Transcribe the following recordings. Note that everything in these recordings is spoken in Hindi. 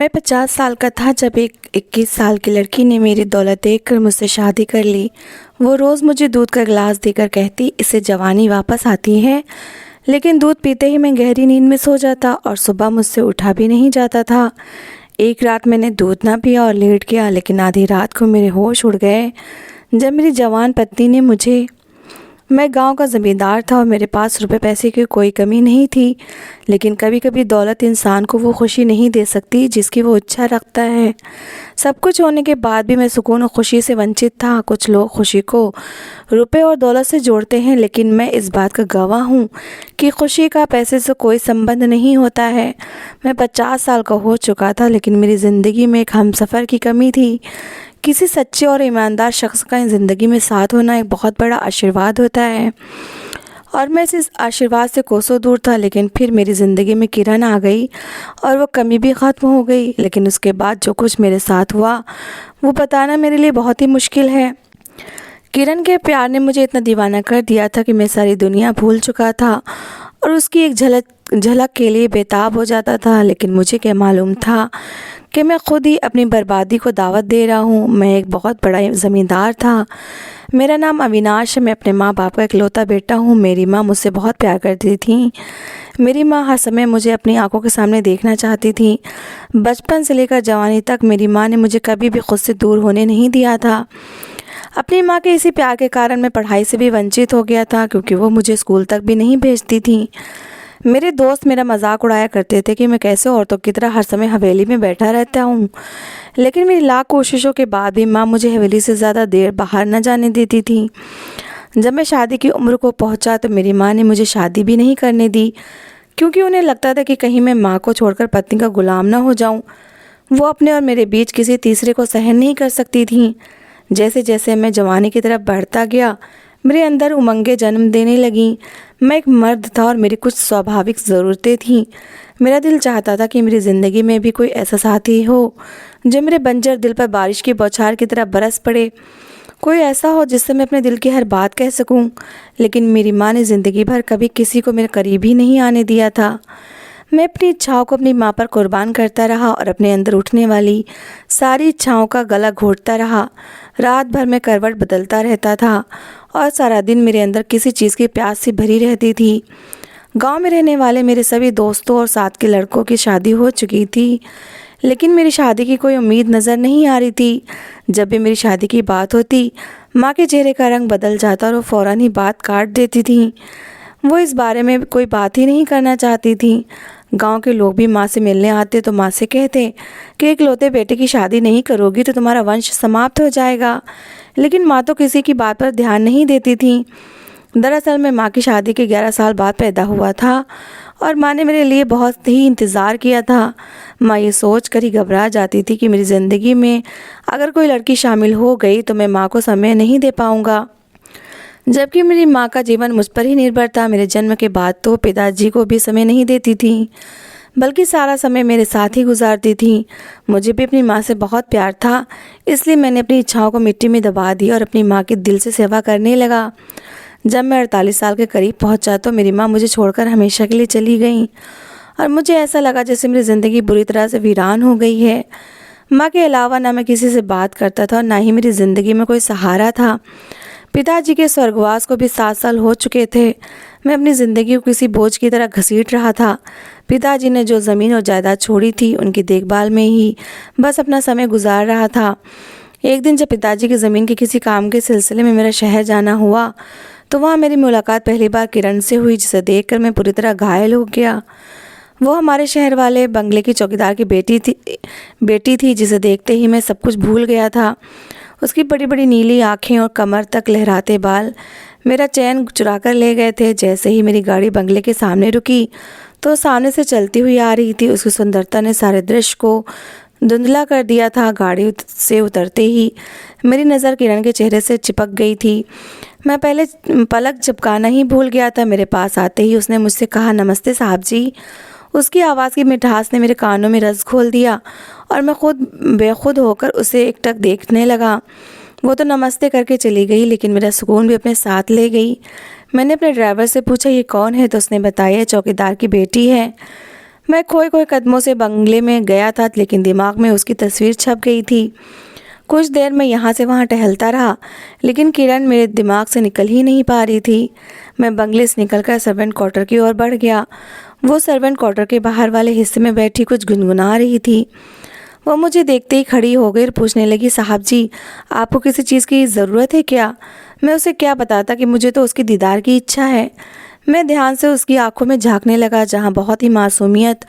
मैं 50 साल का था जब एक 21 साल की लड़की ने मेरी दौलत देखकर मुझसे शादी कर ली। वो रोज़ मुझे दूध का गिलास देकर कहती, इससे जवानी वापस आती है। लेकिन दूध पीते ही मैं गहरी नींद में सो जाता और सुबह मुझसे उठा भी नहीं जाता था। एक रात मैंने दूध ना पिया और लेट गया, लेकिन आधी रात को मेरे होश उड़ गए जब मेरी जवान पत्नी ने मुझे मैं गांव का ज़मींदार था और मेरे पास रुपए पैसे की कोई कमी नहीं थी। लेकिन कभी कभी दौलत इंसान को वो खुशी नहीं दे सकती जिसकी वो इच्छा रखता है। सब कुछ होने के बाद भी मैं सुकून और खुशी से वंचित था। कुछ लोग खुशी को रुपए और दौलत से जोड़ते हैं, लेकिन मैं इस बात का गवाह हूँ कि खुशी का पैसे से कोई संबंध नहीं होता है। मैं 50 साल का हो चुका था, लेकिन मेरी ज़िंदगी में एक हमसफ़र की कमी थी। किसी सच्चे और ईमानदार शख्स का ज़िंदगी में साथ होना एक बहुत बड़ा आशीर्वाद होता है और मैं इस आशीर्वाद से कोसों दूर था। लेकिन फिर मेरी ज़िंदगी में किरण आ गई और वो कमी भी ख़त्म हो गई। लेकिन उसके बाद जो कुछ मेरे साथ हुआ वो बताना मेरे लिए बहुत ही मुश्किल है। किरण के प्यार ने मुझे इतना दीवाना कर दिया था कि मैं सारी दुनिया भूल चुका था और उसकी एक झलक के लिए बेताब हो जाता था। लेकिन मुझे क्या मालूम था कि मैं खुद ही अपनी बर्बादी को दावत दे रहा हूँ। मैं एक बहुत बड़ा ज़मींदार था। मेरा नाम अविनाश है। मैं अपने माँ बाप का इकलौता बेटा हूँ। मेरी माँ मुझसे बहुत प्यार करती थी। मेरी माँ हर समय मुझे अपनी आंखों के सामने देखना चाहती थी। बचपन से लेकर जवानी तक मेरी माँ ने मुझे कभी भी खुद से दूर होने नहीं दिया था। अपनी माँ के इसी प्यार के कारण मैं पढ़ाई से भी वंचित हो गया था, क्योंकि वो मुझे स्कूल तक भी नहीं भेजती थी। मेरे दोस्त मेरा मजाक उड़ाया करते थे कि मैं कैसे औरतों की तरह हर समय हवेली में बैठा रहता हूँ। लेकिन मेरी लाख कोशिशों के बाद भी माँ मुझे हवेली से ज़्यादा देर बाहर न जाने देती थी। जब मैं शादी की उम्र को पहुँचा तो मेरी माँ ने मुझे शादी भी नहीं करने दी, क्योंकि उन्हें लगता था कि कहीं मैं माँ को छोड़कर पत्नी का गुलाम ना हो जाऊँ। वो अपने और मेरे बीच किसी तीसरे को सहन नहीं कर सकती थी। जैसे जैसे मैं जवानी की तरफ बढ़ता गया, मेरे अंदर उमंगें जन्म देने लगीं। मैं एक मर्द था और मेरी कुछ स्वाभाविक ज़रूरतें थीं। मेरा दिल चाहता था कि मेरी ज़िंदगी में भी कोई ऐसा साथी हो जो मेरे बंजर दिल पर बारिश की बौछार की तरह बरस पड़े। कोई ऐसा हो जिससे मैं अपने दिल की हर बात कह सकूं। लेकिन मेरी माँ ने ज़िंदगी भर कभी किसी को मेरे करीब ही नहीं आने दिया था। मैं अपनी इच्छाओं को अपनी माँ पर कुर्बान करता रहा और अपने अंदर उठने वाली सारी इच्छाओं का गला घोंटता रहा। रात भर मैं करवट बदलता रहता था और सारा दिन मेरे अंदर किसी चीज़ की प्यास से भरी रहती थी। गांव में रहने वाले मेरे सभी दोस्तों और साथ के लड़कों की शादी हो चुकी थी, लेकिन मेरी शादी की कोई उम्मीद नज़र नहीं आ रही थी। जब भी मेरी शादी की बात होती, माँ के चेहरे का रंग बदल जाता और वो फ़ौरन ही बात काट देती थी। वो इस बारे में कोई बात ही नहीं करना चाहती थी। गांव के लोग भी माँ से मिलने आते तो माँ से कहते कि इकलौते बेटे की शादी नहीं करोगी तो तुम्हारा वंश समाप्त हो जाएगा। लेकिन माँ तो किसी की बात पर ध्यान नहीं देती थी। दरअसल मैं माँ की शादी के 11 साल बाद पैदा हुआ था और माँ ने मेरे लिए बहुत ही इंतज़ार किया था। माँ ये सोच कर ही घबरा जाती थी कि मेरी ज़िंदगी में अगर कोई लड़की शामिल हो गई तो मैं माँ को समय नहीं दे पाऊँगा। जबकि मेरी माँ का जीवन मुझ पर ही निर्भर था। मेरे जन्म के बाद तो पिताजी को भी समय नहीं देती थी, बल्कि सारा समय मेरे साथ ही गुजारती थी। मुझे भी अपनी माँ से बहुत प्यार था, इसलिए मैंने अपनी इच्छाओं को मिट्टी में दबा दी और अपनी माँ की दिल से सेवा करने लगा। जब मैं 48 साल के करीब पहुँचा तो मेरी माँ मुझे छोड़कर हमेशा के लिए चली गई और मुझे ऐसा लगा जैसे मेरी ज़िंदगी बुरी तरह से वीरान हो गई है। माँ के अलावा ना मैं किसी से बात करता था और ना ही मेरी ज़िंदगी में कोई सहारा था। पिताजी के स्वर्गवास को भी 7 साल हो चुके थे। मैं अपनी ज़िंदगी को किसी बोझ की तरह घसीट रहा था। पिताजी ने जो ज़मीन और जायदाद छोड़ी थी, उनकी देखभाल में ही बस अपना समय गुजार रहा था। एक दिन जब पिताजी की ज़मीन के किसी काम के सिलसिले में मेरा शहर जाना हुआ तो वहाँ मेरी मुलाकात पहली बार किरण से हुई, जिसे देखकर मैं पूरी तरह घायल हो गया। वो हमारे शहर वाले बंगले की चौकीदार की बेटी थी, जिसे देखते ही मैं सब कुछ भूल गया था। उसकी बड़ी बड़ी नीली आँखें और कमर तक लहराते बाल मेरा चैन चुरा कर ले गए थे। जैसे ही मेरी गाड़ी बंगले के सामने रुकी तो सामने से चलती हुई आ रही थी। उसकी सुंदरता ने सारे दृश्य को धुंधला कर दिया था। गाड़ी से उतरते ही मेरी नज़र किरण के चेहरे से चिपक गई थी। मैं पहले पलक झपकाना ही भूल गया था। मेरे पास आते ही उसने मुझसे कहा, नमस्ते साहब जी। उसकी आवाज़ की मिठास ने मेरे कानों में रस घोल दिया और मैं खुद बेखुद होकर उसे एकटक देखने लगा। वो तो नमस्ते करके चली गई, लेकिन मेरा सुकून भी अपने साथ ले गई। मैंने अपने ड्राइवर से पूछा, ये कौन है? तो उसने बताया चौकीदार की बेटी है। मैं खोए खोए कदमों से बंगले में गया था, लेकिन दिमाग में उसकी तस्वीर छप गई थी। कुछ देर मैं यहाँ से वहाँ टहलता रहा, लेकिन किरण मेरे दिमाग से निकल ही नहीं पा रही थी। मैं बंगले से निकलकर सर्वेंट क्वार्टर की ओर बढ़ गया। वो सर्वेंट क्वार्टर के बाहर वाले हिस्से में बैठी कुछ गुनगुना रही थी। वो मुझे देखते ही खड़ी हो गई और पूछने लगी, साहब जी, आपको किसी चीज़ की ज़रूरत है क्या? मैं उसे क्या बताता कि मुझे तो उसकी दीदार की इच्छा है। मैं ध्यान से उसकी आंखों में झांकने लगा, जहाँ बहुत ही मासूमियत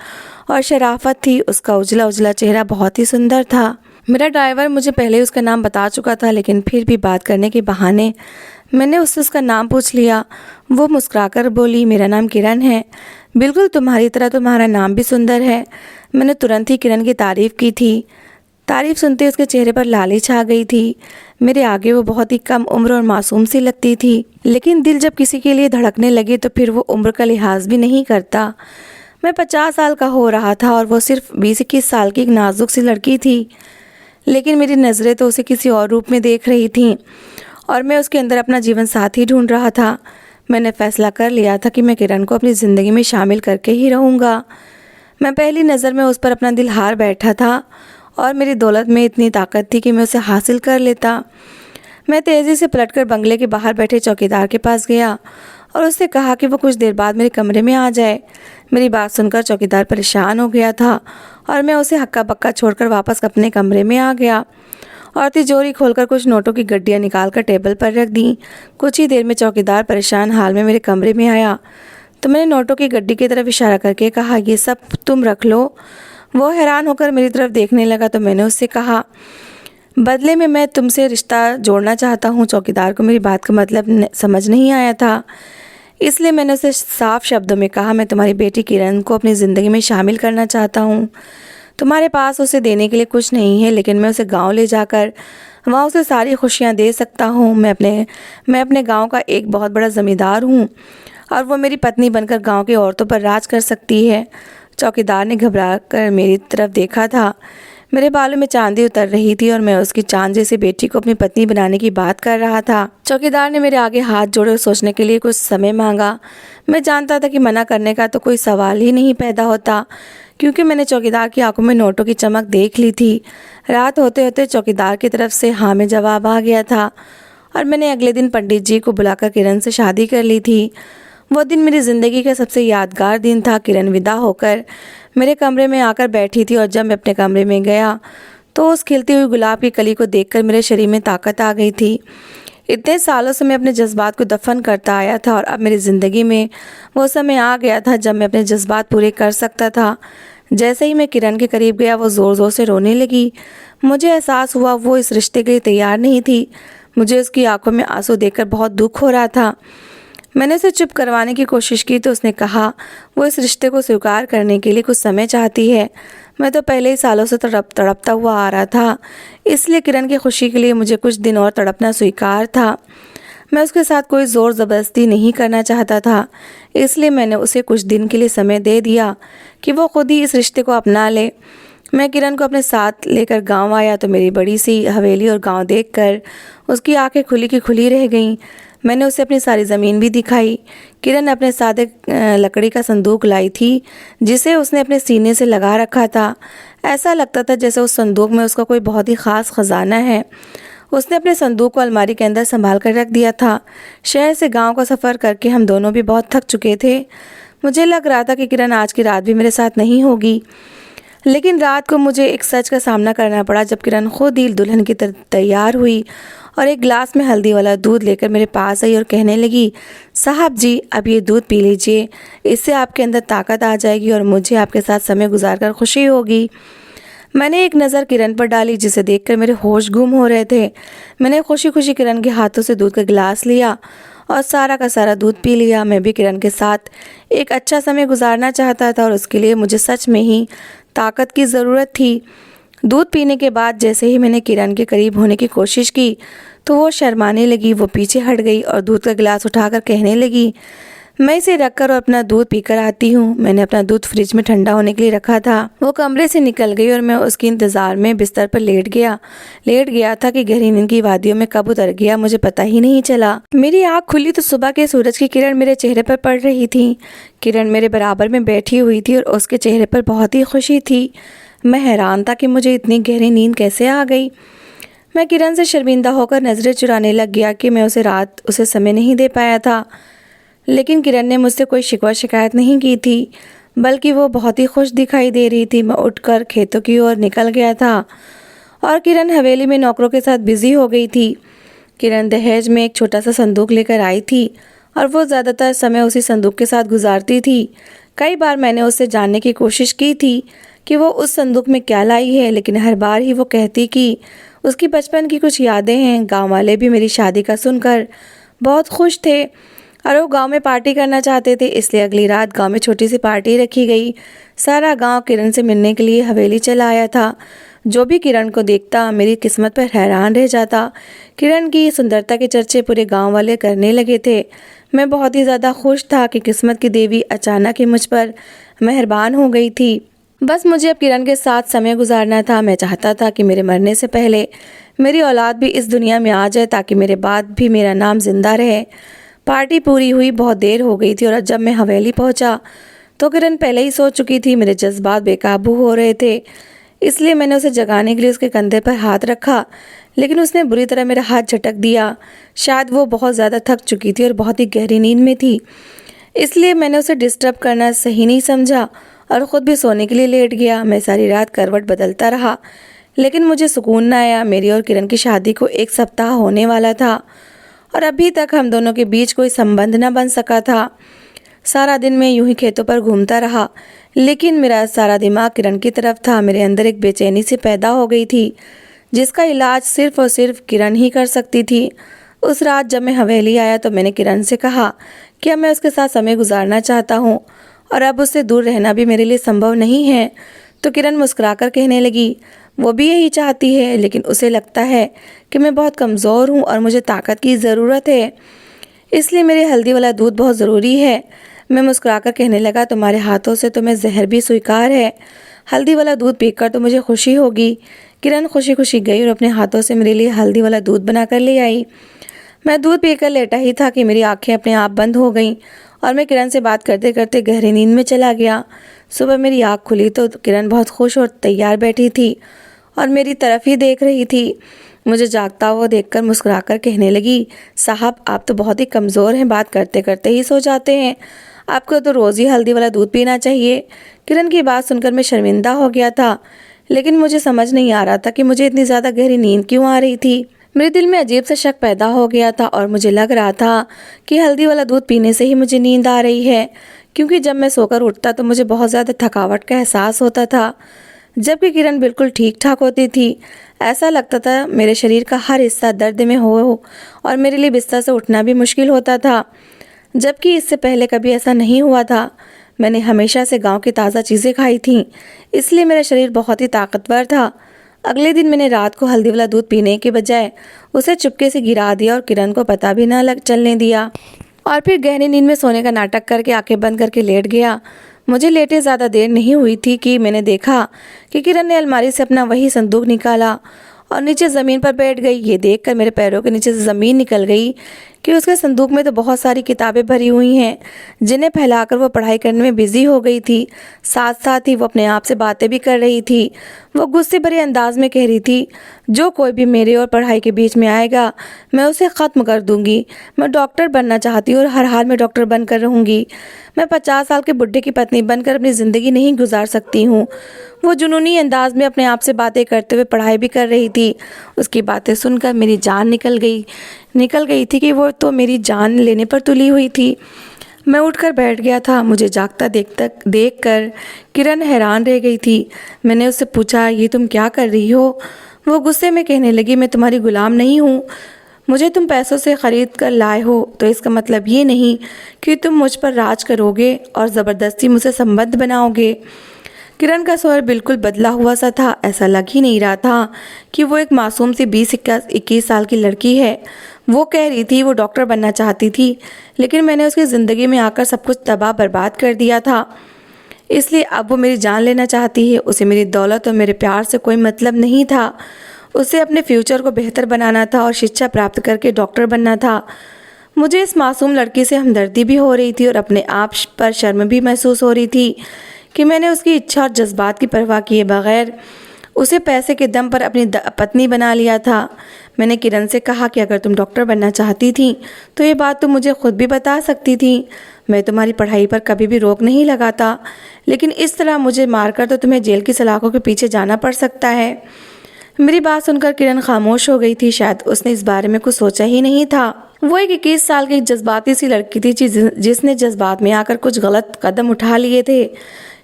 और शराफत थी। उसका उजला उजला चेहरा बहुत ही सुंदर था। मेरा ड्राइवर मुझे पहले ही उसका नाम बता चुका था, लेकिन फिर भी बात करने के बहाने मैंने उससे उसका नाम पूछ लिया। वो मुस्कुराकर बोली, मेरा नाम किरण है। बिल्कुल तुम्हारी तरह तुम्हारा नाम भी सुंदर है। मैंने तुरंत ही किरण की तारीफ़ की थी। तारीफ़ सुनते उसके चेहरे पर लाली छा गई थी। मेरे आगे वो बहुत ही कम उम्र और मासूम सी लगती थी, लेकिन दिल जब किसी के लिए धड़कने लगे तो फिर वो उम्र का लिहाज भी नहीं करता। मैं 50 साल का हो रहा था और वो सिर्फ 20-21 साल की एक नाजुक सी लड़की थी, लेकिन मेरी नज़रें तो उसे किसी और रूप में देख रही थीं और मैं उसके अंदर अपना जीवन साथी ढूंढ रहा था। मैंने फैसला कर लिया था कि मैं किरण को अपनी ज़िंदगी में शामिल करके ही रहूँगा। मैं पहली नज़र में उस पर अपना दिल हार बैठा था और मेरी दौलत में इतनी ताकत थी कि मैं उसे हासिल कर लेता। मैं तेज़ी से पलटकर बंगले के बाहर बैठे चौकीदार के पास गया और उससे कहा कि वो कुछ देर बाद मेरे कमरे में आ जाए। मेरी बात सुनकर चौकीदार परेशान हो गया था और मैं उसे हक्का बक्का छोड़कर वापस अपने कमरे में आ गया और तिजोरी खोलकर कुछ नोटों की गड्डियाँ निकालकर टेबल पर रख दी। कुछ ही देर में चौकीदार परेशान हाल में मेरे कमरे में आया तो मैंने नोटों की गड्डी की तरफ इशारा करके कहा, ये सब तुम रख लो। वो हैरान होकर मेरी तरफ देखने लगा तो मैंने उससे कहा, बदले में मैं तुमसे रिश्ता जोड़ना चाहता हूँ। चौकीदार को मेरी बात का मतलब समझ नहीं आया था, इसलिए मैंने उसे साफ शब्दों में कहा, मैं तुम्हारी बेटी किरण को अपनी ज़िंदगी में शामिल करना चाहता हूँ। तुम्हारे पास उसे देने के लिए कुछ नहीं है, लेकिन मैं उसे गांव ले जाकर वहाँ उसे सारी खुशियाँ दे सकता हूँ। मैं अपने गांव का एक बहुत बड़ा ज़मींदार हूँ और वो मेरी पत्नी बनकर गांव की औरतों पर राज कर सकती है। चौकीदार ने घबरा कर मेरी तरफ देखा था। मेरे बालों में चांदी उतर रही थी और मैं उसकी चांद जैसी बेटी को अपनी पत्नी बनाने की बात कर रहा था। चौकीदार ने मेरे आगे हाथ जोड़े और सोचने के लिए कुछ समय मांगा। मैं जानता था कि मना करने का तो कोई सवाल ही नहीं पैदा होता, क्योंकि मैंने चौकीदार की आंखों में नोटों की चमक देख ली थी। रात होते होते चौकीदार की तरफ से हाँ में जवाब आ गया था और मैंने अगले दिन पंडित जी को बुलाकर किरण से शादी कर ली थी। वो दिन मेरी ज़िंदगी का सबसे यादगार दिन था। किरण विदा होकर मेरे कमरे में आकर बैठी थी और जब मैं अपने कमरे में गया तो उस खिलती हुई गुलाब की कली को देखकर मेरे शरीर में ताकत आ गई थी। इतने सालों से मैं अपने जज्बात को दफन करता आया था और अब मेरी ज़िंदगी में वो समय आ गया था जब मैं अपने जज्बात पूरे कर सकता था। जैसे ही मैं किरण के करीब गया वो ज़ोर ज़ोर से रोने लगी। मुझे एहसास हुआ वो इस रिश्ते के लिए तैयार नहीं थी। मुझे उसकी आंखों में आंसू देखकर बहुत दुख हो रहा था। मैंने उसे चुप करवाने की कोशिश की तो उसने कहा वो इस रिश्ते को स्वीकार करने के लिए कुछ समय चाहती है। मैं तो पहले ही सालों से तड़पता हुआ आ रहा था, इसलिए किरण की खुशी के लिए मुझे कुछ दिन और तड़पना स्वीकार था। मैं उसके साथ कोई ज़ोर ज़बरदस्ती नहीं करना चाहता था, इसलिए मैंने उसे कुछ दिन के लिए समय दे दिया कि वो खुद ही इस रिश्ते को अपना ले। मैं किरण को अपने साथ लेकर गांव आया तो मेरी बड़ी सी हवेली और गांव देखकर उसकी आंखें खुली की खुली रह गईं। मैंने उसे अपनी सारी ज़मीन भी दिखाई। किरण अपने साथ एक लकड़ी का संदूक लाई थी जिसे उसने अपने सीने से लगा रखा था। ऐसा लगता था जैसे उस संदूक में उसका कोई बहुत ही ख़ास ख़जाना है। उसने अपने संदूक को अलमारी के अंदर संभाल कर रख दिया था। शहर से गांव का सफ़र करके हम दोनों भी बहुत थक चुके थे। मुझे लग रहा था कि किरण आज की रात भी मेरे साथ नहीं होगी, लेकिन रात को मुझे एक सच का सामना करना पड़ा जब किरण खुद ही दुल्हन की तरह तैयार हुई और एक गिलास में हल्दी वाला दूध लेकर मेरे पास आई और कहने लगी, साहब जी, अब ये दूध पी लीजिए, इससे आपके अंदर ताकत आ जाएगी और मुझे आपके साथ समय गुजारकर खुशी होगी। मैंने एक नज़र किरण पर डाली जिसे देखकर मेरे होश गुम हो रहे थे। मैंने खुशी खुशी किरण के हाथों से दूध का गिलास लिया और सारा का सारा दूध पी लिया। मैं भी किरण के साथ एक अच्छा समय गुजारना चाहता था और उसके लिए मुझे सच में ही ताकत की ज़रूरत थी। दूध पीने के बाद जैसे ही मैंने किरण के करीब होने की कोशिश की तो वो शर्माने लगी। वो पीछे हट गई और दूध का गिलास उठाकर कहने लगी, मैं इसे रखकर और अपना दूध पीकर आती हूँ। मैंने अपना दूध फ्रिज में ठंडा होने के लिए रखा था। वो कमरे से निकल गई और मैं उसके इंतजार में बिस्तर पर लेट गया था कि गहरी नींद की वादियों में कब उतर गया मुझे पता ही नहीं चला। मेरी आँख खुली तो सुबह के सूरज की किरण मेरे चेहरे पर पड़ रही थी। किरण मेरे बराबर में बैठी हुई थी और उसके चेहरे पर बहुत ही खुशी थी। मैं हैरान था कि मुझे इतनी गहरी नींद कैसे आ गई। मैं किरण से शर्मिंदा होकर नज़रें चुराने लग गया कि मैं उसे समय नहीं दे पाया था। लेकिन किरण ने मुझसे कोई शिकवा शिकायत नहीं की थी, बल्कि वो बहुत ही खुश दिखाई दे रही थी। मैं उठकर खेतों की ओर निकल गया था और किरण हवेली में नौकरों के साथ बिजी हो गई थी। किरण दहेज में एक छोटा सा संदूक लेकर आई थी और वो ज़्यादातर समय उसी संदूक के साथ गुजारती थी। कई बार मैंने उससे जानने की कोशिश की थी कि वो उस संदूक में क्या लाई है, लेकिन हर बार ही वो कहती कि उसकी बचपन की कुछ यादें हैं। गांव वाले भी मेरी शादी का सुनकर बहुत खुश थे और वो गांव में पार्टी करना चाहते थे, इसलिए अगली रात गांव में छोटी सी पार्टी रखी गई। सारा गांव किरण से मिलने के लिए हवेली चला आया था। जो भी किरण को देखता मेरी किस्मत पर हैरान रह जाता। किरण की सुंदरता के चर्चे पूरे गांव वाले करने लगे थे। मैं बहुत ही ज़्यादा खुश था कि किस्मत की देवी अचानक ही मुझ पर मेहरबान हो गई थी। बस मुझे अब किरण के साथ समय गुजारना था। मैं चाहता था कि मेरे मरने से पहले मेरी औलाद भी इस दुनिया में आ जाए, ताकि मेरे बाद भी मेरा नाम जिंदा रहे। पार्टी पूरी हुई बहुत देर हो गई थी और जब मैं हवेली पहुंचा तो किरण पहले ही सो चुकी थी। मेरे जज्बात बेकाबू हो रहे थे, इसलिए मैंने उसे जगाने के लिए उसके कंधे पर हाथ रखा, लेकिन उसने बुरी तरह मेरा हाथ झटक दिया। शायद वो बहुत ज़्यादा थक चुकी थी और बहुत ही गहरी नींद में थी, इसलिए मैंने उसे डिस्टर्ब करना सही नहीं समझा और ख़ुद भी सोने के लिए लेट गया। मैं सारी रात करवट बदलता रहा, लेकिन मुझे सुकून न आया। मेरी और किरण की शादी को 1 सप्ताह होने वाला था और अभी तक हम दोनों के बीच कोई संबंध न बन सका था। सारा दिन मैं यूं ही खेतों पर घूमता रहा, लेकिन मेरा सारा दिमाग किरण की तरफ था। मेरे अंदर एक बेचैनी सी पैदा हो गई थी, जिसका इलाज सिर्फ और सिर्फ किरण ही कर सकती थी। उस रात जब मैं हवेली आया तो मैंने किरण से कहा कि अब मैं उसके साथ समय गुजारना चाहता हूँ और अब उससे दूर रहना भी मेरे लिए संभव नहीं है। तो किरण मुस्कुराकर कहने लगी, वो भी यही चाहती है, लेकिन उसे लगता है कि मैं बहुत कमज़ोर हूँ और मुझे ताकत की ज़रूरत है, इसलिए मेरे हल्दी वाला दूध बहुत ज़रूरी है। मैं मुस्कुराकर कहने लगा, तुम्हारे हाथों से तुम्हें जहर भी स्वीकार है। हल्दी वाला दूध पीकर तो मुझे खुशी होगी। किरण खुशी खुशी गई और अपने हाथों से मेरे लिए हल्दी वाला दूध बनाकर ले आई। मैं दूध पीकर लेटा ही था कि मेरी आंखें अपने आप बंद हो गईं और मैं किरण से बात करते करते गहरी नींद में चला गया। सुबह मेरी आँख खुली तो किरण बहुत खुश और तैयार बैठी थी और मेरी तरफ ही देख रही थी। मुझे जागता हुआ देखकर मुस्कुराकर कहने लगी, साहब आप तो बहुत ही कमज़ोर हैं, बात करते करते ही सो जाते हैं, आपको तो रोज़ ही हल्दी वाला दूध पीना चाहिए। किरण की बात सुनकर मैं शर्मिंदा हो गया था, लेकिन मुझे समझ नहीं आ रहा था कि मुझे इतनी ज़्यादा गहरी नींद क्यों आ रही थी। मेरे दिल में अजीब सा शक पैदा हो गया था और मुझे लग रहा था कि हल्दी वाला दूध पीने से ही मुझे नींद आ रही है, क्योंकि जब मैं सोकर उठता तो मुझे बहुत ज़्यादा थकावट का एहसास होता था, जबकि किरण बिल्कुल ठीक ठाक होती थी। ऐसा लगता था मेरे शरीर का हर हिस्सा दर्द में हो और मेरे लिए बिस्तर से उठना भी मुश्किल होता था, जबकि इससे पहले कभी ऐसा नहीं हुआ था। मैंने हमेशा से गांव की ताज़ा चीज़ें खाई थीं, इसलिए मेरा शरीर बहुत ही ताकतवर था। अगले दिन मैंने रात को हल्दी वाला दूध पीने के बजाय उसे चुपके से गिरा दिया और किरण को पता भी ना चलने दिया, और फिर गहरी नींद में सोने का नाटक करके आंखें बंद करके लेट गया। मुझे लेटे ज़्यादा देर नहीं हुई थी कि मैंने देखा कि किरण ने अलमारी से अपना वही संदूक निकाला और नीचे ज़मीन पर बैठ गई। ये देखकर मेरे पैरों के नीचे से ज़मीन निकल गई कि उसके संदूक में तो बहुत सारी किताबें भरी हुई हैं, जिन्हें फैलाकर वो पढ़ाई करने में बिजी हो गई थी। साथ साथ ही वो अपने आप से बातें भी कर रही थी। वो गुस्से भरे अंदाज में कह रही थी, जो कोई भी मेरे और पढ़ाई के बीच में आएगा मैं उसे ख़त्म कर दूंगी। मैं डॉक्टर बनना चाहती हूँ और हर हाल में डॉक्टर बनकर रहूँगी। मैं 50 साल के बुढ़े की पत्नी बनकर अपनी ज़िंदगी नहीं गुजार सकती हूँ। वो जुनूनी अंदाज में अपने आप से बातें करते हुए पढ़ाई भी कर रही थी। उसकी बातें सुनकर मेरी जान निकल गई थी कि वो तो मेरी जान लेने पर तुली हुई थी। मैं उठकर बैठ गया था। मुझे जागता देखकर किरण हैरान रह गई थी। मैंने उससे पूछा, ये तुम क्या कर रही हो? वो गुस्से में कहने लगी, मैं तुम्हारी गुलाम नहीं हूँ। मुझे तुम पैसों से ख़रीद कर लाए हो, तो इसका मतलब ये नहीं कि तुम मुझ पर राज करोगे और ज़बरदस्ती मुझसे संबंध बनाओगे। किरण का स्वर बिल्कुल बदला हुआ सा था। ऐसा लग ही नहीं रहा था कि वो एक मासूम सी 20-21 साल की लड़की है। वो कह रही थी वो डॉक्टर बनना चाहती थी, लेकिन मैंने उसकी ज़िंदगी में आकर सब कुछ तबाह बर्बाद कर दिया था। इसलिए अब वो मेरी जान लेना चाहती है। उसे मेरी दौलत और मेरे प्यार से कोई मतलब नहीं था। उसे अपने फ्यूचर को बेहतर बनाना था और शिक्षा प्राप्त करके डॉक्टर बनना था। मुझे इस मासूम लड़की से हमदर्दी भी हो रही थी और अपने आप पर शर्म भी महसूस हो रही थी कि मैंने उसकी इच्छा और जज्बात की परवाह किए बगैर उसे पैसे के दम पर अपनी पत्नी बना लिया था। मैंने किरण से कहा कि अगर तुम डॉक्टर बनना चाहती थी तो ये बात तुम मुझे खुद भी बता सकती थी। मैं तुम्हारी पढ़ाई पर कभी भी रोक नहीं लगाता, लेकिन इस तरह मुझे मारकर तो तुम्हें जेल की सलाखों के पीछे जाना पड़ सकता है। मेरी बात सुनकर किरण खामोश हो गई थी। शायद उसने इस बारे में कुछ सोचा ही नहीं था। वो एक 21 साल की जज्बाती सी लड़की थी जिसने जज्बात में आकर कुछ गलत कदम उठा लिए थे।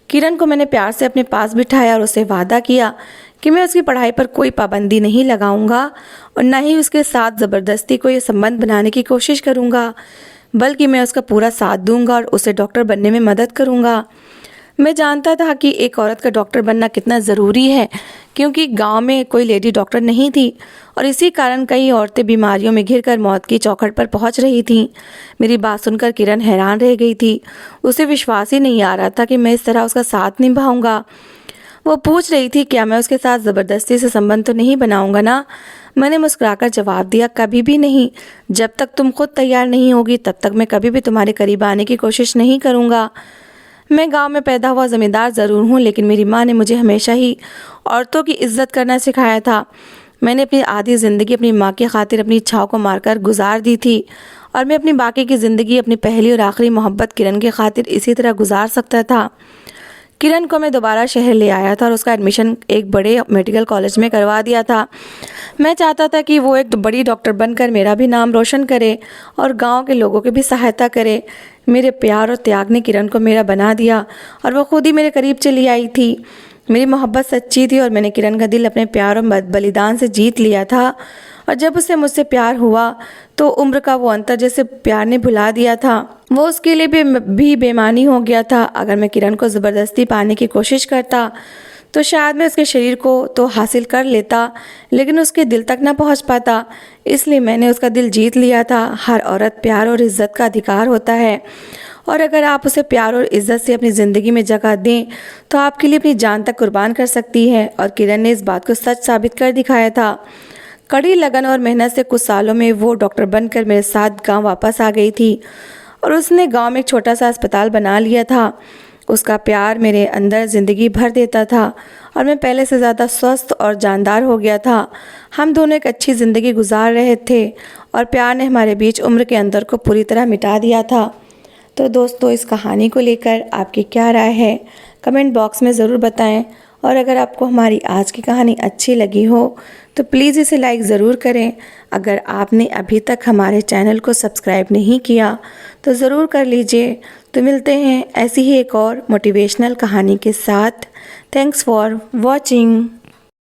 किरण को मैंने प्यार से अपने पास बिठाया और उससे वादा किया कि मैं उसकी पढ़ाई पर कोई पाबंदी नहीं लगाऊंगा और न ही उसके साथ ज़बरदस्ती कोई संबंध बनाने की कोशिश करूंगा, बल्कि मैं उसका पूरा साथ दूंगा और उसे डॉक्टर बनने में मदद करूंगा। मैं जानता था कि एक औरत का डॉक्टर बनना कितना ज़रूरी है, क्योंकि गांव में कोई लेडी डॉक्टर नहीं थी और इसी कारण कई औरतें बीमारियों में घिरकर मौत की चौखट पर पहुंच रही थीं। मेरी बात सुनकर किरण हैरान रह गई थी। उसे विश्वास ही नहीं आ रहा था कि मैं इस तरह उसका साथ निभाऊंगा। वो पूछ रही थी क्या मैं उसके साथ ज़बरदस्ती से संबंध तो नहीं बनाऊंगा ना। मैंने मुस्कुराकर जवाब दिया, कभी भी नहीं। जब तक तुम खुद तैयार नहीं होगी तब तक मैं कभी भी तुम्हारे करीब आने की कोशिश नहीं करूँगा। मैं गांव में पैदा हुआ ज़मींदार ज़रूर हूँ, लेकिन मेरी माँ ने मुझे हमेशा ही औरतों की इज्जत करना सिखाया था। मैंने अपनी आधी ज़िंदगी अपनी माँ की खातिर अपनी इच्छाओं को मारकर गुजार दी थी और मैं अपनी बाकी की ज़िंदगी अपनी पहली और आखिरी मोहब्बत किरण की खातिर इसी तरह गुजार सकता था। किरण को मैं दोबारा शहर ले आया था और उसका एडमिशन एक बड़े मेडिकल कॉलेज में करवा दिया था। मैं चाहता था कि वो एक बड़ी डॉक्टर बनकर मेरा भी नाम रोशन करे और गांव के लोगों की भी सहायता करे। मेरे प्यार और त्याग ने किरण को मेरा बना दिया और वो खुद ही मेरे करीब चली आई थी। मेरी मोहब्बत सच्ची थी और मैंने किरण का दिल अपने प्यार और बलिदान से जीत लिया था। और जब उसे मुझसे प्यार हुआ तो उम्र का वो अंतर जैसे प्यार ने भुला दिया था, वो उसके लिए भी बेमानी हो गया था। अगर मैं किरण को ज़बरदस्ती पाने की कोशिश करता तो शायद मैं उसके शरीर को तो हासिल कर लेता, लेकिन उसके दिल तक ना पहुंच पाता। इसलिए मैंने उसका दिल जीत लिया था। हर औरत प्यार और इज़्ज़त का अधिकार होता है और अगर आप उसे प्यार और इज़्ज़त से अपनी ज़िंदगी में जगह दें तो आपके लिए अपनी जान तक कुर्बान कर सकती है। और किरण ने इस बात को सच साबित कर दिखाया था। कड़ी लगन और मेहनत से कुछ सालों में वो डॉक्टर बनकर मेरे साथ गांव वापस आ गई थी और उसने गांव में एक छोटा सा अस्पताल बना लिया था। उसका प्यार मेरे अंदर ज़िंदगी भर देता था और मैं पहले से ज़्यादा स्वस्थ और जानदार हो गया था। हम दोनों एक अच्छी ज़िंदगी गुजार रहे थे और प्यार ने हमारे बीच उम्र के अंतर को पूरी तरह मिटा दिया था। तो दोस्तों, इस कहानी को लेकर आपकी क्या राय है, कमेंट बॉक्स में ज़रूर बताएं। और अगर आपको हमारी आज की कहानी अच्छी लगी हो तो प्लीज़ इसे लाइक ज़रूर करें। अगर आपने अभी तक हमारे चैनल को सब्सक्राइब नहीं किया तो ज़रूर कर लीजिए। तो मिलते हैं ऐसी ही एक और मोटिवेशनल कहानी के साथ। Thanks for watching.